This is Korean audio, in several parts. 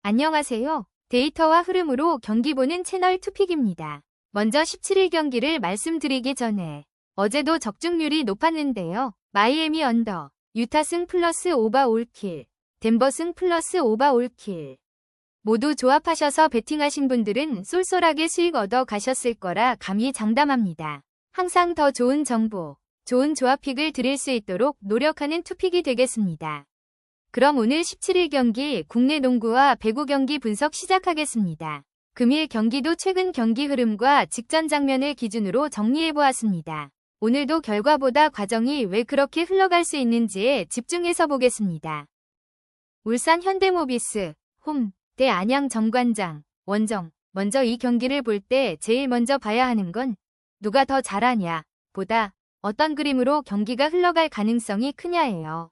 안녕하세요. 데이터와 흐름으로 경기 보는 채널 투픽입니다. 먼저 17일 경기를 말씀드리기 전에 어제도 적중률이 높았는데요. 마이애미 언더, 유타승 플러스 오바 올킬, 덴버승 플러스 오바 올킬. 모두 조합하셔서 베팅하신 분들은 쏠쏠하게 수익 얻어 가셨을 거라 감히 장담합니다. 항상 더 좋은 정보, 좋은 조합픽을 드릴 수 있도록 노력하는 투픽이 되겠습니다. 그럼 오늘 17일 경기 국내 농구와 배구 경기 분석 시작하겠습니다. 금일 경기도 최근 경기 흐름과 직전 장면을 기준으로 정리해보았습니다. 오늘도 결과보다 과정이 왜 그렇게 흘러갈 수 있는지에 집중해서 보겠습니다. 울산 현대모비스, 홈, 대 안양 정관장, 원정. 먼저 이 경기를 볼 때 제일 먼저 봐야 하는 건 누가 더 잘하냐 보다 어떤 그림으로 경기가 흘러갈 가능성이 크냐예요.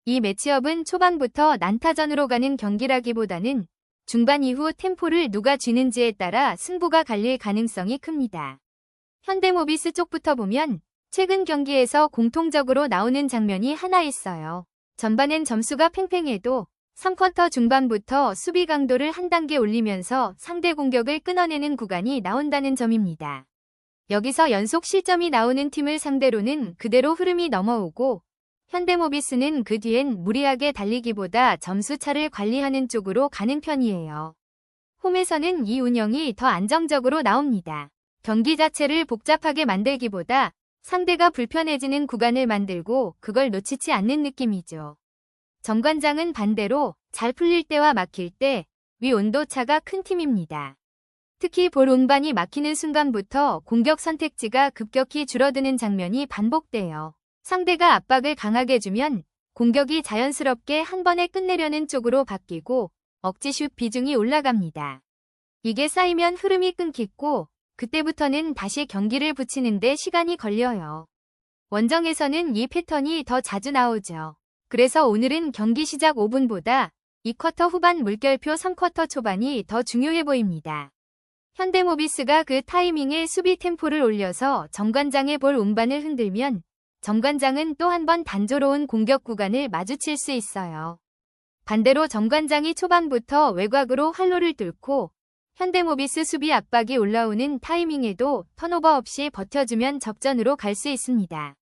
이 매치업은 초반부터 난타전으로 가는 경기라기보다는 중반 이후 템포를 누가 쥐는지에 따라 승부가 갈릴 가능성이 큽니다. 현대모비스 쪽부터 보면 최근 경기에서 공통적으로 나오는 장면이 하나 있어요. 전반엔 점수가 팽팽해도 3쿼터 중반부터 수비 강도를 한 단계 올리면서 상대 공격을 끊어내는 구간이 나온다는 점입니다. 여기서 연속 실점이 나오는 팀을 상대로는 그대로 흐름이 넘어오고 현대모비스는 그 뒤엔 무리하게 달리기보다 점수차를 관리하는 쪽으로 가는 편이에요. 홈에서는 이 운영이 더 안정적으로 나옵니다. 경기 자체를 복잡하게 만들기보다 상대가 불편해지는 구간을 만들고 그걸 놓치지 않는 느낌이죠. 정관장은 반대로 잘 풀릴 때와 막힐 때 위 온도차가 큰 팀입니다. 특히 볼 운반이 막히는 순간부터 공격 선택지가 급격히 줄어드는 장면이 반복돼요. 상대가 압박을 강하게 주면 공격이 자연스럽게 한 번에 끝내려는 쪽으로 바뀌고 억지슛 비중이 올라갑니다. 이게 쌓이면 흐름이 끊기고 그때부터는 다시 경기를 붙이는데 시간이 걸려요. 원정에서는 이 패턴이 더 자주 나오죠. 그래서 오늘은 경기 시작 5분보다 2쿼터 후반 물결표 3쿼터 초반이 더 중요해 보입니다. 현대모비스가 그 타이밍에 수비 템포를 올려서 정관장의 볼 운반을 흔들면 정관장은 또 한 번 단조로운 공격 구간을 마주칠 수 있어요. 반대로 정관장이 초반부터 외곽으로 활로를 뚫고 현대모비스 수비 압박이 올라오는 타이밍에도 턴오버 없이 버텨주면 접전으로 갈 수 있습니다.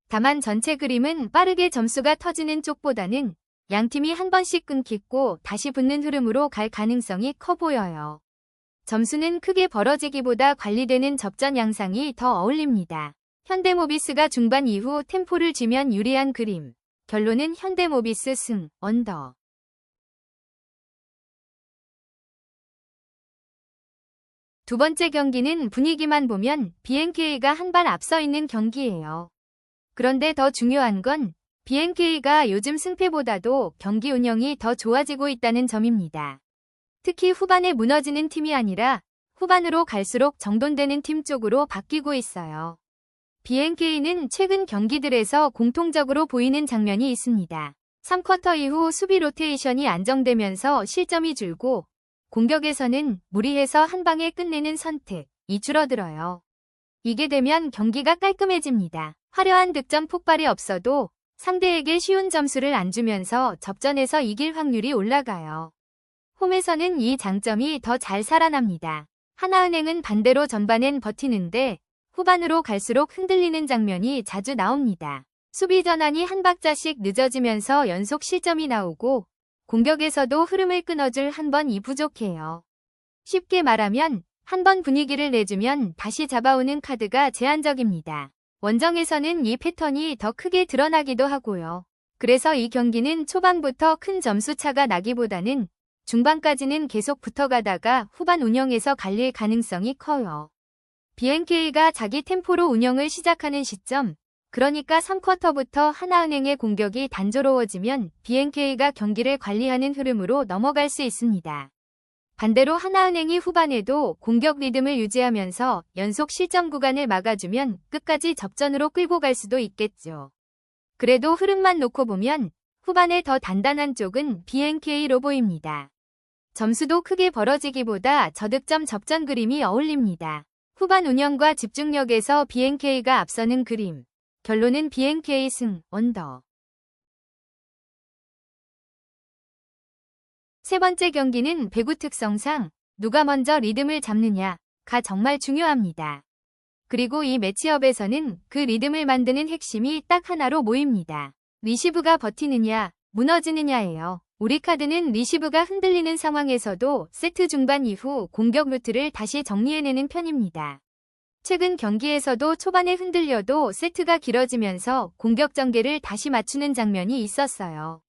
다만 전체 그림은 빠르게 점수가 터지는 쪽보다는 양팀이 한 번씩 끊기고 다시 붙는 흐름으로 갈 가능성이 커 보여요. 점수는 크게 벌어지기보다 관리되는 접전 양상이 더 어울립니다. 현대모비스가 중반 이후 템포를 쥐면 유리한 그림. 결론은 현대모비스 승, 언더. 두 번째 경기는 분위기만 보면 BNK가 한 발 앞서 있는 경기예요. 그런데 더 중요한 건 BNK가 요즘 승패보다도 경기 운영이 더 좋아지고 있다는 점입니다. 특히 후반에 무너지는 팀이 아니라 후반으로 갈수록 정돈되는 팀 쪽으로 바뀌고 있어요. BNK는 최근 경기들에서 공통적으로 보이는 장면이 있습니다. 3쿼터 이후 수비 로테이션이 안정되면서 실점이 줄고 공격에서는 무리해서 한 방에 끝내는 선택이 줄어들어요. 이게 되면 경기가 깔끔해집니다. 화려한 득점 폭발이 없어도 상대에게 쉬운 점수를 안 주면서 접전에서 이길 확률이 올라가요. 홈에서는 이 장점이 더 잘 살아납니다. 하나은행은 반대로 전반엔 버티는데 후반으로 갈수록 흔들리는 장면이 자주 나옵니다. 수비 전환이 한 박자씩 늦어지면서 연속 실점이 나오고 공격에서도 흐름을 끊어줄 한 번이 부족해요. 쉽게 말하면 한 번 분위기를 내주면 다시 잡아오는 카드가 제한적입니다. 원정에서는 이 패턴이 더 크게 드러나기도 하고요. 그래서 이 경기는 초반부터 큰 점수 차가 나기보다는 중반까지는 계속 붙어가다가 후반 운영에서 갈릴 가능성이 커요. BNK가 자기 템포로 운영을 시작하는 시점, 그러니까 3쿼터부터 하나은행의 공격이 단조로워지면 BNK가 경기를 관리하는 흐름으로 넘어갈 수 있습니다. 반대로 하나은행이 후반에도 공격 리듬을 유지하면서 연속 실점 구간을 막아주면 끝까지 접전으로 끌고 갈 수도 있겠죠. 그래도 흐름만 놓고 보면 후반에 더 단단한 쪽은 BNK로 보입니다. 점수도 크게 벌어지기보다 저득점 접전 그림이 어울립니다. 후반 운영과 집중력에서 BNK가 앞서는 그림. 결론은 BNK 승, 언더. 세 번째 경기는 배구 특성상 누가 먼저 리듬을 잡느냐가 정말 중요합니다. 그리고 이 매치업에서는 그 리듬을 만드는 핵심이 딱 하나로 모입니다. 리시브가 버티느냐, 무너지느냐예요. 우리카드는 리시브가 흔들리는 상황에서도 세트 중반 이후 공격 루트를 다시 정리해내는 편입니다. 최근 경기에서도 초반에 흔들려도 세트가 길어지면서 공격 전개를 다시 맞추는 장면이 있었어요.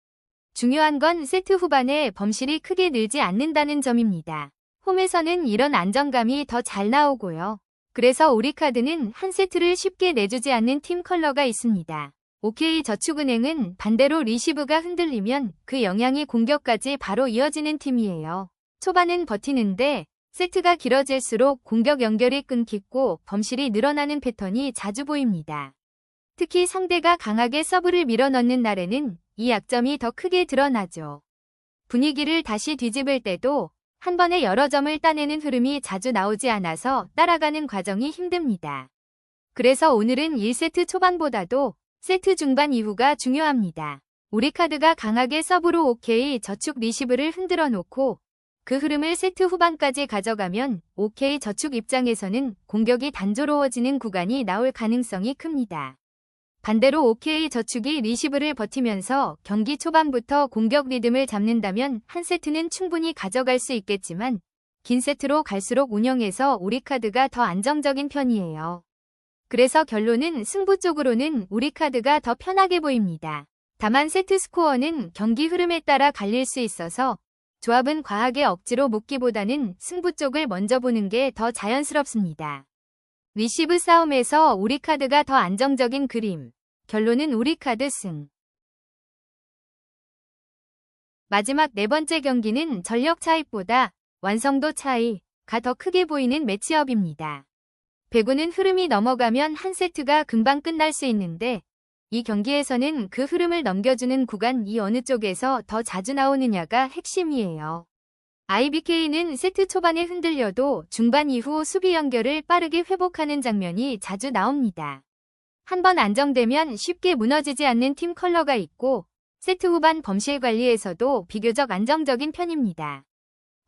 중요한 건 세트 후반에 범실이 크게 늘지 않는다는 점입니다. 홈에서는 이런 안정감이 더 잘 나오고요. 그래서 우리카드는 한 세트를 쉽게 내주지 않는 팀 컬러가 있습니다. OK저축은행은 반대로 리시브가 흔들리면 그 영향이 공격까지 바로 이어지는 팀이에요. 초반은 버티는데 세트가 길어질수록 공격 연결이 끊기고 범실이 늘어나는 패턴이 자주 보입니다. 특히 상대가 강하게 서브를 밀어넣는 날에는 이 약점이 더 크게 드러나죠. 분위기를 다시 뒤집을 때도 한 번에 여러 점을 따내는 흐름이 자주 나오지 않아서 따라가는 과정이 힘듭니다. 그래서 오늘은 1세트 초반보다도 세트 중반 이후가 중요합니다. 우리카드가 강하게 서브로 OK저축 리시브를 흔들어 놓고 그 흐름을 세트 후반까지 가져가면 OK저축 입장에서는 공격이 단조로워지는 구간이 나올 가능성이 큽니다. 반대로 OK저축이 리시브를 버티면서 경기 초반부터 공격 리듬을 잡는다면 한 세트는 충분히 가져갈 수 있겠지만 긴 세트로 갈수록 운영에서 우리카드가 더 안정적인 편이에요. 그래서 결론은 승부 쪽으로는 우리카드가 더 편하게 보입니다. 다만 세트 스코어는 경기 흐름에 따라 갈릴 수 있어서 조합은 과하게 억지로 묶기보다는 승부 쪽을 먼저 보는 게 더 자연스럽습니다. 리시브 싸움에서 우리카드가 더 안정적인 그림. 결론은 우리카드 승. 마지막 네 번째 경기는 전력 차이보다 완성도 차이가 더 크게 보이는 매치업입니다. 배구는 흐름이 넘어가면 한 세트가 금방 끝날 수 있는데 이 경기에서는 그 흐름을 넘겨주는 구간이 어느 쪽에서 더 자주 나오느냐가 핵심이에요. IBK는 세트 초반에 흔들려도 중반 이후 수비 연결을 빠르게 회복하는 장면이 자주 나옵니다. 한번 안정되면 쉽게 무너지지 않는 팀 컬러가 있고 세트 후반 범실 관리에서도 비교적 안정적인 편입니다.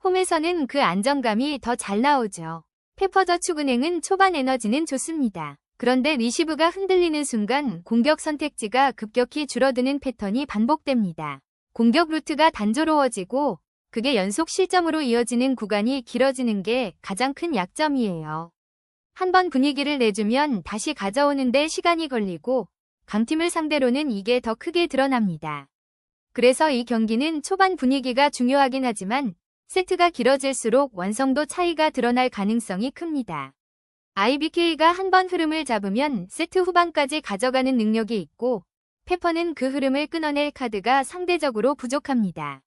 홈에서는 그 안정감이 더 잘 나오죠. 페퍼저축은행은 초반 에너지는 좋습니다. 그런데 리시브가 흔들리는 순간 공격 선택지가 급격히 줄어드는 패턴이 반복됩니다. 공격 루트가 단조로워지고 그게 연속 실점으로 이어지는 구간이 길어지는 게 가장 큰 약점이에요. 한번 분위기를 내주면 다시 가져오는데 시간이 걸리고 강팀을 상대로는 이게 더 크게 드러납니다. 그래서 이 경기는 초반 분위기가 중요하긴 하지만 세트가 길어질수록 완성도 차이가 드러날 가능성이 큽니다. IBK가 한번 흐름을 잡으면 세트 후반까지 가져가는 능력이 있고 페퍼는 그 흐름을 끊어낼 카드가 상대적으로 부족합니다.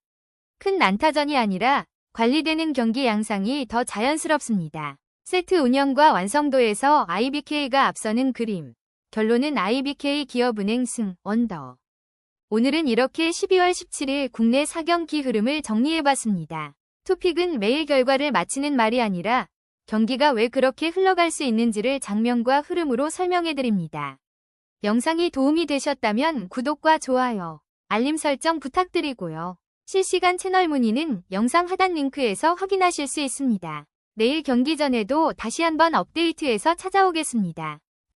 큰 난타전이 아니라 관리되는 경기 양상이 더 자연스럽습니다. 세트 운영과 완성도에서 IBK가 앞서는 그림. 결론은 IBK 기업은행 승, 언더. 오늘은 이렇게 12월 17일 국내 4경기 흐름을 정리해봤습니다. 투픽은 매일 결과를 맞히는 말이 아니라 경기가 왜 그렇게 흘러갈 수 있는지를 장면과 흐름으로 설명해드립니다. 영상이 도움이 되셨다면 구독과 좋아요, 알림 설정 부탁드리고요. 실시간 채널 문의는 영상 하단 링크에서 확인하실 수 있습니다. 내일 경기 전에도 다시 한번 업데이트해서 찾아오겠습니다.